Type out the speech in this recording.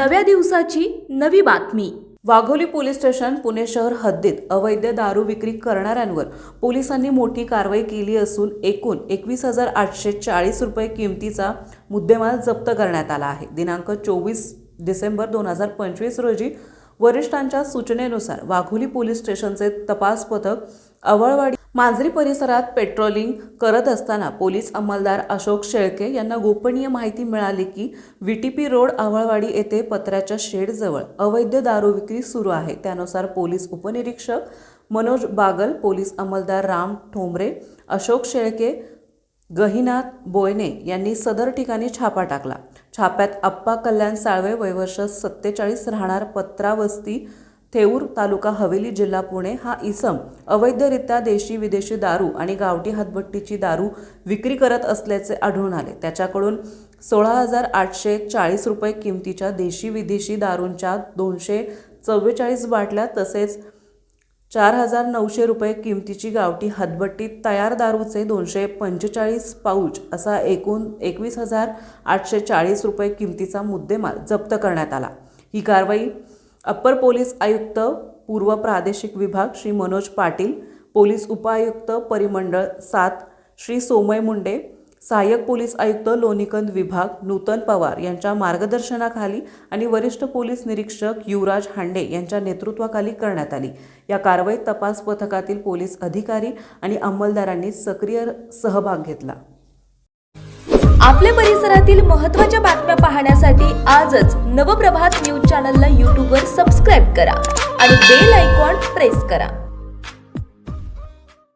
नव्या दिवसाची नवी बातमी। वाघोली पोलीस स्टेशन पुणे शहर हद्दीत अवैध दारू विक्री करणाऱ्यांवर पोलिसांनी मोठी कारवाई केली असून एकूण 21,840 रुपये किमतीचा मुद्देमाल जप्त करण्यात आला आहे। दिनांक 24 डिसेंबर 2025 रोजी वरिष्ठांच्या सूचनेनुसार वाघोली पोलीस स्टेशनचे तपास पथक अवळवाडी मांजरी परिसरात पेट्रोलिंग करत असताना पोलीस अंमलदार अशोक शेळके यांना गोपनीय माहिती मिळाली की VTP रोड अवळवाडी येथे पत्र्याच्या शेडजवळ अवैध दारू विक्री सुरू आहे। त्यानुसार पोलीस उपनिरीक्षक मनोज बागल, पोलीस अंमलदार राम ठोंबरे, अशोक शेळके, गहिनाथ बोयने यांनी सदर ठिकाणी छापा टाकला। छाप्यात अप्पा कल्याण साळवे वय वर्ष 47 राहणार पत्रावस्ती थेऊर तालुका हवेली जिल्हा पुणे हा इसम अवैधरित्या देशी विदेशी दारू आणि गावठी हातभट्टीची दारू विक्री करत असल्याचे आढळून आले। त्याच्याकडून 16,840 रुपये किमतीच्या देशी विदेशी दारूंच्या 244 बाटल्या तसेच 4,900 रुपये किमतीची गावठी हातभट्टी तयार दारूचे 245 पाऊच असा एकूण 21,840 रुपये किमतीचा मुद्देमाल जप्त करण्यात आला। ही कारवाई अप्पर पोलीस आयुक्त पूर्व प्रादेशिक विभाग श्री मनोज पाटील, पोलीस उपायुक्त परिमंडळ 7 श्री सोमय मुंडे, सहाय्यक पोलीस आयुक्त लोणीकंद विभाग नूतन पवार यांच्या मार्गदर्शनाखाली आणि वरिष्ठ पोलीस निरीक्षक युवराज हांडे यांच्या नेतृत्वाखाली करण्यात आली। या कारवाईत तपास पथकातील पोलीस अधिकारी आणि अंमलदारांनी सक्रिय सहभाग घेतला। आपल्या परिसरातील महत्त्वाच्या बातम्या पाहण्यासाठी आजच नवप्रभात न्यूज चॅनलला YouTube वर सबस्क्राइब करा आणि बेल आयकॉन प्रेस करा।